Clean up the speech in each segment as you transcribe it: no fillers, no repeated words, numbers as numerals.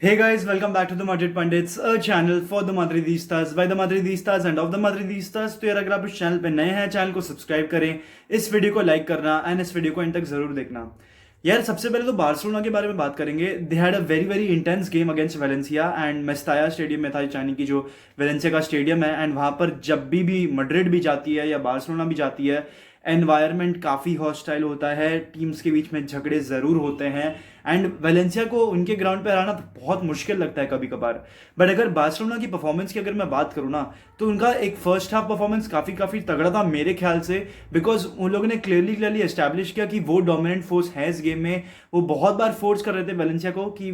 Hey guys, welcome back to the Madrid Pundits, a channel for the Madridistas, by the Madridistas and of the Madridistas। तो यार अगर आप इस channel पे नए हैं, चैनल को सब्सक्राइब करें, इस वीडियो को लाइक करना एंड इस वीडियो को इन तक जरूर देखना। यार सबसे पहले तो बार्सिलोना के बारे में बात करेंगे। They had a very very intense game against Valencia and Mestalla stadium में था, यानी कि जो वेलेंसिया का स्टेडियम है, एंड वहाँ पर जब भी मड्रिड भी जाती है या बार्सिलोना भी जाती है, एनवायरनमेंट काफ़ी हॉस्टाइल होता है, टीम्स के बीच में झगड़े ज़रूर होते हैं एंड वेलेंसिया को उनके ग्राउंड पे हराना तो बहुत मुश्किल लगता है कभी कभार। बट अगर बार्सिलोना की परफॉर्मेंस की अगर मैं बात करूँ ना, तो उनका एक फर्स्ट हाफ परफॉर्मेंस काफ़ी तगड़ा था मेरे ख्याल से, बिकॉज उन लोगों ने क्लियरली एस्टैब्लिश किया कि वो डोमिनेंट फोर्स है इस गेम में। वो बहुत बार फोर्स कर रहे थे वेलेंसिया को कि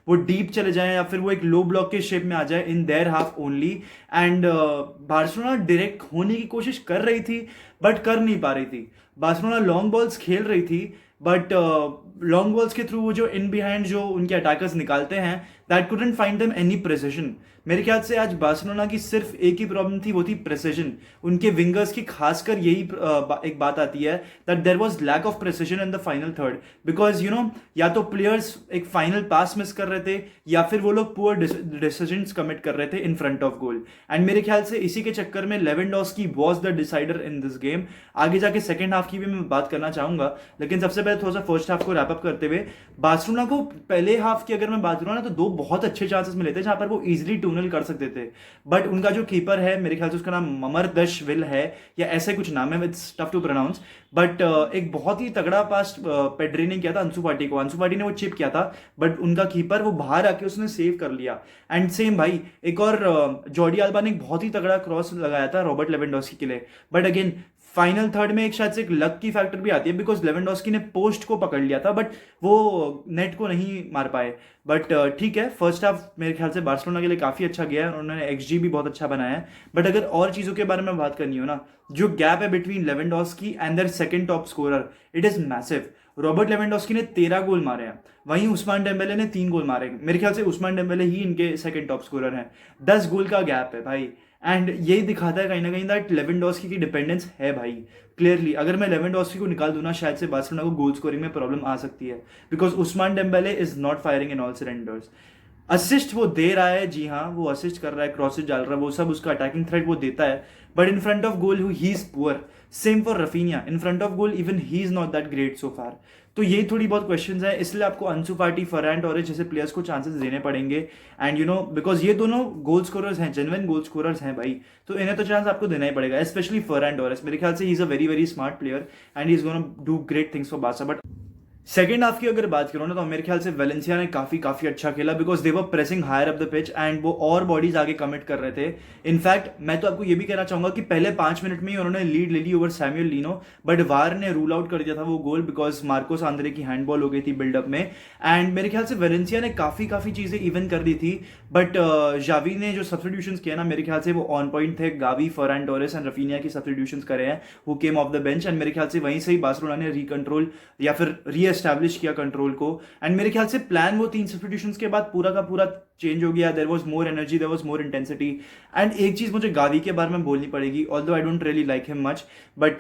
वो डीप चले जाएं या फिर वो एक लो ब्लॉक के शेप में आ जाए in their half only. And Barcelona direct होने की कोशिश कर रही थी बट कर नहीं पा रही थी। बार्सिलोना लॉन्ग बॉल्स खेल रही थी बट लॉन्ग बॉल्स के थ्रू वो जो इन बिहाइंड जो उनके अटैकर्स निकालते हैं, that couldn't find them any precision. मेरे ख्याल से आज बार्सिलोना की सिर्फ एक ही प्रॉब्लम थी, वो थी प्रिसिजन। उनके विंगर्स की खासकर यही एक बात आती है that there was lack of precision in the final third, because या तो प्लेयर्स एक फाइनल पास मिस कर रहे थे या फिर वो लोग पुअर डिसीजंस कमिट कर रहे थे इन फ्रंट ऑफ गोल। एंड मेरे ख्याल से इसी के चक्कर में Lewandowski was the decider in this game. आगे जाके सेकंड हाफ की भी मैं बात करना चाहूंगा, लेकिन सबसे पहले थोड़ा सा फर्स्ट हाफ को रैप अप करते हुए, बार्सिलोना को पहले हाफ की अगर मैं बात करूँ ना, तो दो बहुत अच्छे चांसेस मिले थे जहां पर वो इजीली 2-0 कर सकते थे। बट उनका जो कीपर है, मेरे ख्याल से उसका नाम ममरदशविल है या ऐसे कुछ नाम है, it's tough to pronounce, but एक बहुत ही तगड़ा पास पेड्री ने किया था अंसु फाटी को। अंसु फाटी ने वो चिप किया था बट उनका कीपर वो बाहर आके उसने सेव कर लिया। एंड सेम भाई एक और जॉर्डी अल्बा ने एक बहुत ही तगड़ा क्रॉस लगाया था रॉबर्ट लेवेंडोस्की के लिए, बट अगेन फाइनल थर्ड में एक शायद से एक लक की फैक्टर भी आती है, बिकॉज लेवेंडोस्की ने पोस्ट को पकड़ लिया था बट वो नेट को नहीं मार पाए। बट ठीक है, फर्स्ट हाफ मेरे ख्याल से बार्सिलोना के लिए काफ़ी अच्छा गया है, उन्होंने एक्सजी भी बहुत अच्छा बनाया है। बट अगर और चीज़ों के बारे में बात करनी हो ना, जो गैप है between Lewandowski and their second top scorer, it is massive. Robert Lewandowski ने 13 गोल मारे हैं, वहीं उस्मान डेम्बेले ने 3 गोल मारे। मेरे ख्याल से उस्मान डेम्बेले ही इनके सेकंड टॉप स्कोरर हैं। 10 गोल का गैप है भाई, एंड यही दिखाता है कहीं ना कहीं दैट लेवेंडोस्की की डिपेंडेंस है भाई। क्लियरली अगर मैं लेवेंडोस्की को निकाल दूं ना, शायद से बार्सिलोना को गोल स्कोरिंग में प्रॉब्लम आ सकती है, because Ousmane Dembele is not firing in all cylinders. Assist वो दे रहा है, जी हाँ, वो असिस्ट कर रहा है, क्रॉसेज डाल रहा है, वो सब उसका अटैकिंग थ्रेड वो देता है, but in front of goal he is poor. Same for Raphinha, in front of goal even he is not that great so far. तो यही थोड़ी बहुत क्वेश्चंस हैं, इसलिए आपको अंसु फाटी, फरहान टोरेस जैसे प्लेयर्स को चांसेस देने पड़ेंगे। एंड बिकॉज ये दोनों गोल स्कोरर्स हैं, जेन्युइन गोल स्कोरर्स हैं भाई, तो इन्हें तो चांस आपको देना ही पड़ेगा, स्पेशली फरहान टोरेस। मेरे ख्याल से he is a very very smart player and he is gonna do great things for Barca. But second half की अगर बात करो ना, तो मेरे ख्याल से वेलेंसिया ने काफी अच्छा खेला, because they were pressing higher up the pitch and वो और बॉडीज आगे कमिट कर रहे थे। इनफैक्ट मैं तो आपको ये भी कहना चाहूंगा कि पहले 5 मिनट में ही उन्होंने लीड ले ली ओवर सैमुअल लीनो, बट वार ने रूल आउट कर दिया था वो गोल, बिकॉज मार्कोस आंद्रे की हैंडबॉल हो गई थी बिल्डअप में। एंड मेरे ख्याल से वेलेंसिया ने काफी चीजें इवन कर दी थी, बट जावी ने जो सब्सटीट्यूशंस किया ना, मेरे ख्याल से वो ऑन पॉइंट थे। Gavi, Farhan Torres and Raphinha की सब्सटीट्यूशंस करे हैं, वो केम ऑफ द बेंच, एंड मेरे ख्याल से वहीं से ही बार्सिलोना ने रिकंट्रोल या फिर रीएस्टैब्लिश किया कंट्रोल को। एंड मेरे ख्याल से प्लान वो 3 सब्स्टिट्यूशंस के बाद पूरा का पूरा चेंज हो गया। There was more energy, there was more intensity. And एक चीज मुझे गावी के बारे में बोलनी पड़ेगी, although I don't really like him much, but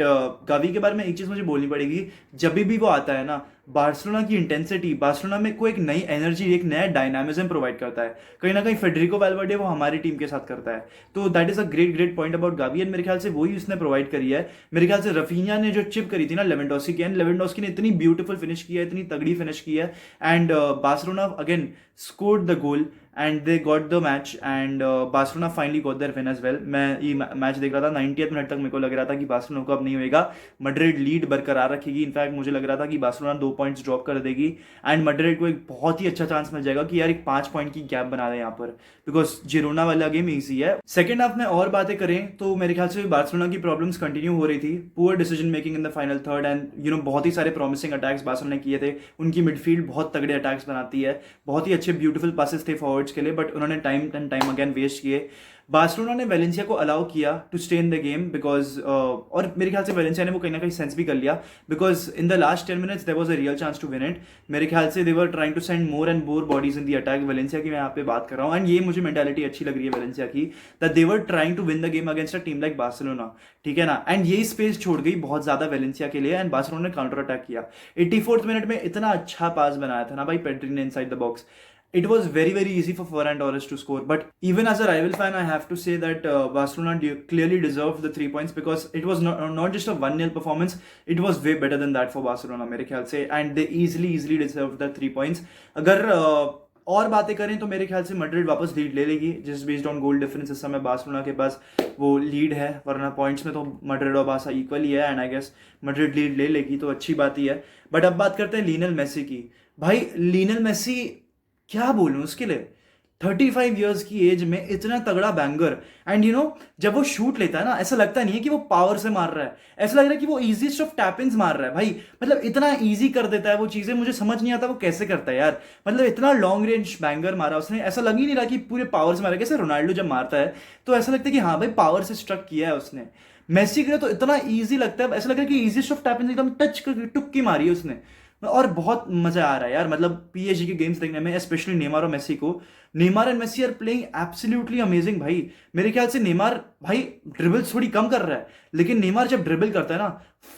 Gavi के बारे में एक चीज मुझे बोलनी पड़ेगी। जब भी वो आता है ना, बार्सिलोना की इंटेंसिटी बार्सिलोना में को एक नई एनर्जी, एक नया डायनामिज्म प्रोवाइड करता है। कहीं ना कहीं फेडरिको वैल्वर्डे वो हमारी टीम के साथ करता है, तो that is a great point about Gavi, and मेरे ख्याल से वही उसने प्रोवाइड करी है। मेरे ख्याल से रफीनिया ने जो चिप करी थी ना लेवेंडोस्की की, एंड लेवेंडोस्की ने इतनी ब्यूटीफुल फिनिश की है, इतनी तगड़ी फिनिश की है, and Barcelona again scored the goal and they got the match, and Barcelona finally got their win as well. मैं ये मैच देख रहा था, 90th मिनट तक मेरे को लग रहा था कि बार्सिलोना को अब नहीं होएगा, मड्रिड लीड बरकरार रखेगी। इनफैक्ट मुझे लग रहा था कि बार्सिलोना 2 पॉइंट्स ड्रॉप कर देगी एंड मड्रिड को एक बहुत ही अच्छा चांस मिल जाएगा कि यार एक 5 पॉइंट की गैप बना रहे हैं यहाँ पर, बिकॉज जिरोना वाला गेम ईजी है। सेकेंड हाफ में और बातें करें तो मेरे ख्याल से बार्सिलोना की प्रॉब्लम्स कंटिन्यू हो रही थी, poor decision making in the final third, and बहुत ही सारे प्रॉमिसिंग अटैक्स बार्सिलोना ने किए थे। उनकी मिडफील्ड बहुत तगड़े अटैक्स बनाती है, बहुत ही अच्छे ब्यूटीफुल पासेस थे फॉरवर्ड्स के लिए, बट उन्होंने time and time again waste किए। बार्सिलोना ने वेलेंसिया को अलाउ किया to stay in the game, because और मेरे ख्याल से वेलेंसिया ने वो कहीं ना कहीं सेंस भी कर लिया, because in the last 10 minutes there was a real chance to win it. मेरे ख्याल से they were trying to send more and more bodies in the attack. Valencia की मैं यहाँ पे बात कर रहा हूँ, एंड ये मुझे मेंटालिटी अच्छी लग रही है वेलेंसिया की, that they were trying to win the game against a team like Barcelona, ठीक है ना। एंड ये स्पेस छोड़ गई बहुत ज्यादा वेलेंसिया के लिए, एंड बार्सिलोना ने काउंटर अटैक किया। 84th मिनट में इतना अच्छा पास बनाया था ना भाई पेड्री ने inside the box, it was very very easy for Ferran Torres to score. But even as a rival fan, I have to say that Barcelona clearly deserved the 3 points, because it was not just a 1-0 performance. It was way better than that for Barcelona मेरे ख्याल से, and they easily deserved the 3 points. अगर और बातें करें तो मेरे ख्याल से मैड्रिड वापस लीड ले लेगी, जिस बेस्ड ऑन गोल डिफरेंस इस समय बार्सिलोना के पास वो लीड है, वरना पॉइंट्स में तो मैड्रिड और बार्सा इक्वल ही है, and I guess Madrid lead ले लेगी तो अच्छी बात ही है. बट अब बात करते हैं लियोनेल मेसी की. भाई लियोनेल मेसी, क्या बोलूं उसके लिए, 35 ईयर्स की एज में इतना तगड़ा बैंगर. एंड जब वो शूट लेता है ना, ऐसा लगता नहीं है कि वो पावर से मार रहा है, ऐसा लग रहा है कि वो इजीएस्ट ऑफ टैपिंग्स मार रहा है भाई. मतलब इतना इजी कर देता है वो चीजें, मुझे समझ नहीं आता वो कैसे करता है यार. मतलब इतना लॉन्ग रेंज बैंगर मारा उसने, ऐसा लग ही नहीं रहा कि पूरे पावर से मारा. कैसे रोनाल्डो जब मारता है तो ऐसा लगता है कि हाँ भाई पावर से स्ट्रक किया है उसने. मेसी के लिए तो इतना ईजी लगता है, ऐसा लग रहा है कि इजीएस्ट ऑफ टैपिंग्स एकदम टच करके टुक्की मारी है उसने. और बहुत मजा आ रहा है यार, मतलब पीएसजी के गेम्स देखने में, स्पेशली नेमार और मेसी को. Neymar and Messi are playing absolutely amazing भाई. मेरे ख्याल से नेमार भाई ड्रिबल्स थोड़ी कम कर रहा है, लेकिन नेमार जब ड्रिबल करता है ना,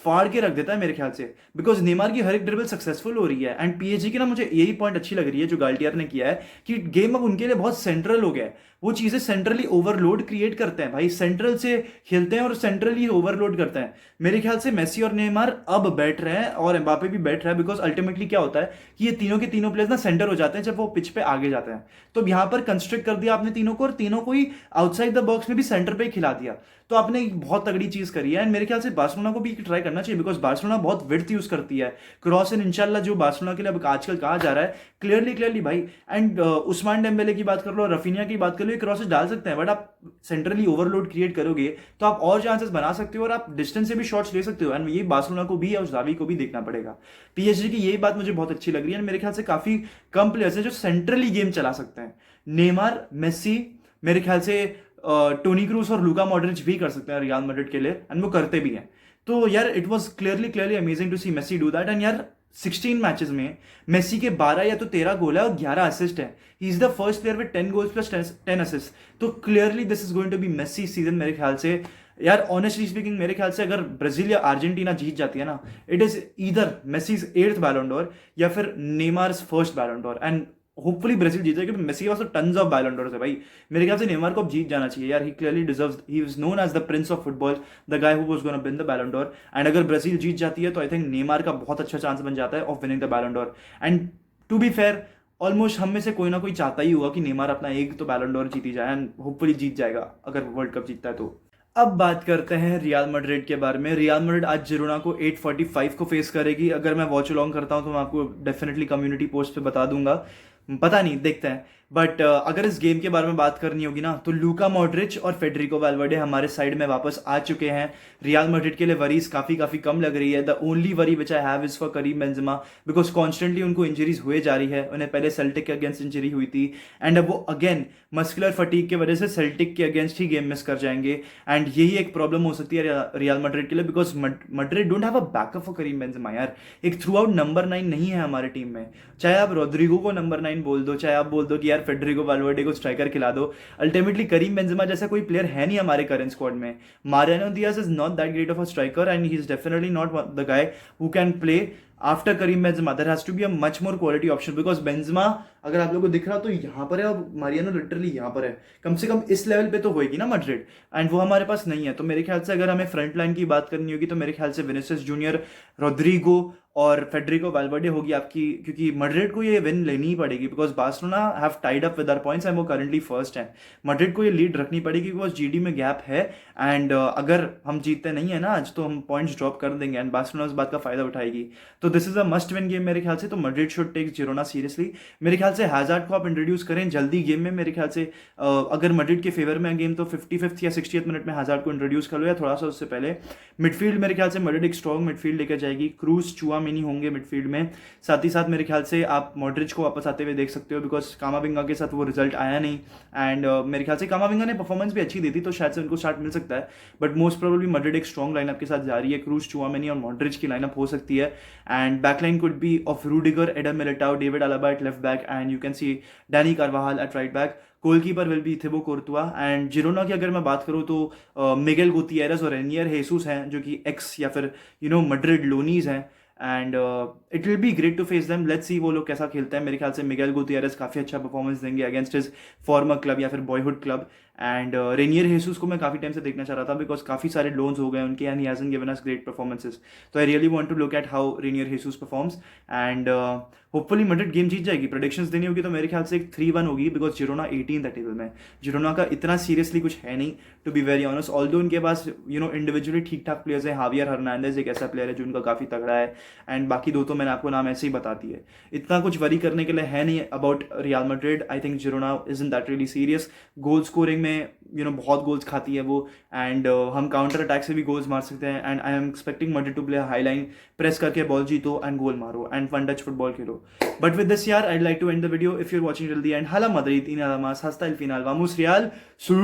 फाड़ के रख देता है मेरे ख्याल से, बिकॉज नेमार की हर एक ड्रिबल सक्सेसफुल हो रही है. एंड पीएसजी की ना मुझे यही पॉइंट अच्छी लग रही है जो गाल्टियर ने किया है, कि गेम अब उनके लिए बहुत सेंट्रल हो गया है. वो चीजें सेंट्रली ओवरलोड क्रिएट करते हैं भाई, सेंट्रल से खेलते हैं और सेंट्रली ओवरलोड करते हैं. मेरे ख्याल से मेसी और नेमार अब बैठ रहे हैं और एम्बापे भी बैठ रहा है, बिकॉज अल्टीमेटली क्या होता है कि ये तीनों के तीनों प्लेयर्स ना सेंटर हो जाते हैं जब वो पिच पे आगे जाते हैं. तो अब यहाँ पर कंस्ट्रक्ट कर दिया आपने तीनों को, और तीनों को ही आउटसाइड द बॉक्स में भी सेंटर पे ही खिला दिया. तो आपने एक बहुत तगड़ी चीज करी है. एंड मेरे ख्याल से बार्सिलोना को भी ट्राई करना चाहिए, बिकॉज बार्सिलोना बहुत विड्थ यूज करती है क्रॉस. एंड इंशाल्लाह जो बार्सिलोना के लिए अब आजकल कहा जा रहा है क्लियरली भाई. एंड उस्मान डेम्बेले की बात कर लो, रफीनिया की बात कर लो, ये क्रॉसेस डाल सकते हैं, बट आप सेंट्रली ओवरलोड क्रिएट करोगे तो आप और चांसेस बना सकते हो और आप डिस्टेंस से भी शॉट्स ले सकते हो. एंड ये बार्सिलोना को भी और जावी को भी देखना पड़ेगा. पीएसजी की यही बात मुझे बहुत अच्छी लग रही है. मेरे ख्याल से काफी कम प्लेयर्स हैं जो सेंट्रली गेम चला सकते हैं. नेमार, मेसी, मेरे ख्याल से टोनी क्रूस और लूका मॉड्रिच भी कर सकते हैं रियल मैड्रिड के लिए, एंड वो करते भी हैं. तो यार it was clearly amazing to see Messi do that. And यार 16 मैचेस में मेसी के 12 या तो 13 गोल है और 11 असिस्ट है. He is the first player with 10 goals plus 10 assist. तो clearly this is going to be Messi season मेरे ख्याल से. यार ऑनेस्टली स्पीकिंग मेरे ख्याल से अगर ब्राजील या अर्जेंटीना जीत जाती है ना, it is either Messi's 8th बैलन डोर या फिर Neymar's first Ballon d'Or. And hopefully Brazil जीत जाएगी, क्योंकि मेसी के पास तो टन्स ऑफ बैलन डोर्स है भाई. मेरे ख्याल से नेमार को अब जीत जाना चाहिए यार. He clearly deserves, he is known as the prince of football, the guy who was gonna win the Ballon d'Or. And अगर ब्राजील जीत जाती है तो आई थिंक नेमार का बहुत अच्छा चांस बन जाता है of winning the Ballon d'Or. And to be fair, almost हम में से कोई ना कोई चाहता ही होगा कि नेमार अपना एक तो बैलन डोर जीती जाए, एंड होपफुली जीत जाएगा अगर वर्ल्ड कप जीतता है तो. अब बात करते हैं रियल मैड्रिड के बारे में. रियल मैड्रिड आज जिरोना को 8:45 को फेस करेगी. अगर मैं वॉच अलॉन्ग करता हूं तो मैं आपको डेफिनेटली कम्युनिटी पोस्ट पे बता दूंगा, पता नहीं, देखते हैं. बट अगर इस गेम के बारे में बात करनी होगी ना, तो लूका मॉड्रिच और फेडरिको वैल्वर्डे हमारे साइड में वापस आ चुके हैं. रियल मैड्रिड के लिए वरीज काफी कम लग रही है. The only worry which I have is for Karim Benzema, because constantly उनको इंजरीज हुए जा रही है. उन्हें पहले सेल्टिक के अगेंस्ट इंजरी हुई थी, एंड अब वो अगेन मस्कुलर फटीक की वजह से सेल्टिक के अगेंस्ट ही गेम मिस कर जाएंगे. एंड यही एक प्रॉब्लम हो सकती है रियल मैड्रिड के लिए, because Madrid don't have a backup for Karim Benzema यार. एक थ्रू आउट नंबर 9 नहीं है हमारे टीम में. चाहे आप रोड्रिगो को नंबर 9 बोल दो, चाहे आप बोल दो कि यार फेडरिको वैल्वर्डे को स्ट्राइकर खिला दो, अल्टीमेटली करीम बेंजेमा जैसा कोई प्लेयर है नहीं हमारे करंट स्क्वाड में. Mariano Diaz is not that great of a striker, and he is definitely not the guy who can play after Karim Benzema. There has to be a much more quality option, because Benzema अगर आप लोगों को दिख रहा तो यहाँ पर है और मारियानो लिटरली यहाँ पर है. कम से कम इस लेवल पे तो होएगी ना मैड्रिड, एंड वो हमारे पास नहीं है. तो मेरे ख्याल से अगर हमें फ्रंट लाइन की बात करनी होगी तो मेरे ख्याल से विनिसियस जूनियर, रोड्रिगो और फेडरिको वैल्वर्डे होगी आपकी, क्योंकि मैड्रिड को ये विन लेनी ही पड़ेगी, because Barcelona have tied up with our points and वो करंटली फर्स्ट है. मैड्रिड को ये लीड रखनी पड़ेगी बिकॉज जीडी में गैप है. एंड अगर हम जीतते नहीं है ना आज, तो हम पॉइंट्स ड्रॉप कर देंगे, एंड बार्सिलोना इस बात का फायदा उठाएगी. तो this is a must win game मेरे ख्याल से. तो Madrid should take Girona seriously. मेरे ख्याल से हैजार्ड को आप इंट्रोड्यूस करें जल्दी गेम में. मेरे ख्याल से अगर मैड्रिड के फेवर में गेम तो 55th या 60th मिनट में हैजार्ड को इंट्रोड्यूस कर लो, या थोड़ा सा उससे पहले. मिडफील्ड मेरे ख्याल से मैड्रिड एक स्ट्रॉन्ग मिडफील्ड लेकर जाएगी. क्रूज, चुआमेनी होंगे मिडफील्ड में. साथ ही साथ मेरे ख्याल से आप मॉड्रिच को वापस आते हुए देख सकते हो, बिकॉज कामाविंगा के साथ वो रिजल्ट आया नहीं. एंड मेरे ख्याल से कामाविंगा ने परफॉर्मेंस भी अच्छी दी थी, तो शायद से उनको स्टार्ट मिल सकता है. बट मोस्ट प्रोबेबली मैड्रिड एक स्ट्रॉन्ग लाइनअप के साथ जा रही है. क्रूज, चुआमेनी और मॉड्रिच की लाइनअप हो सकती है. And backline could be of Rudiger, Eder Militao, David Alaba at left back, and you can see Dani Carvajal at right back. Goalkeeper will be Thibaut Courtois. And Girona की अगर मैं बात करूँ तो मिगेल गुतिएरेस और रेनियर हेसूस हैं, जो कि एक्स या फिर मैड्रिड लोनीज हैं. And it will be great to face them. Let's see वो लोग कैसा खेलते हैं. मेरे ख्याल से मिगेल गुतियारेस काफ़ी अच्छा परफॉर्मेंस देंगे अगेंस्ट हिज फॉर्मर क्लब या फिर बॉयहुड क्लब. एंड रेनियर हेसूस को मैं काफ़ी टाइम से देखना चाह रहा था बिकॉज काफ़ी सारे लोन्स हो गए उनके and he hasn't given us great performances. तो I really want to look at how Reinier Jesus performs. And hopefully Madrid game जीत जाएगी. प्रेडिक्शंस देनी होगी तो मेरे ख्याल से एक 3-1 होगी बिकॉज जिरोना 18 टेबल में. जिरोना का इतना सीरियसली कुछ है नहीं to be very honest. Although उनके पास इंडिविजुअली ठीक ठाक प्लेयर्स हैं. हावियर हर्नांडेज एक ऐसा प्लेयर है जो उनका काफ़ी तगड़ा है. एंड बाकी दो तो मैंने आपको नाम ऐसे ही बता दिए. इतना कुछ वरी करने के लिए है नहीं about real Madrid. I think Girona is in that really serious. Goal scoring में बहुत गोल्स खाती है वो. एंड हम काउंटर अटैक से भी गोल्स मार सकते हैं. And I am expecting Madrid to play high line, press करके बॉल जीतो एंड गोल मारो एंड वन टच फुटबॉल खेलो. But with this, yaar, I'd like to end the video. If you're watching till the end, Hala Madrid, Ina Lamas, hasta el final. Vamos Real. Su.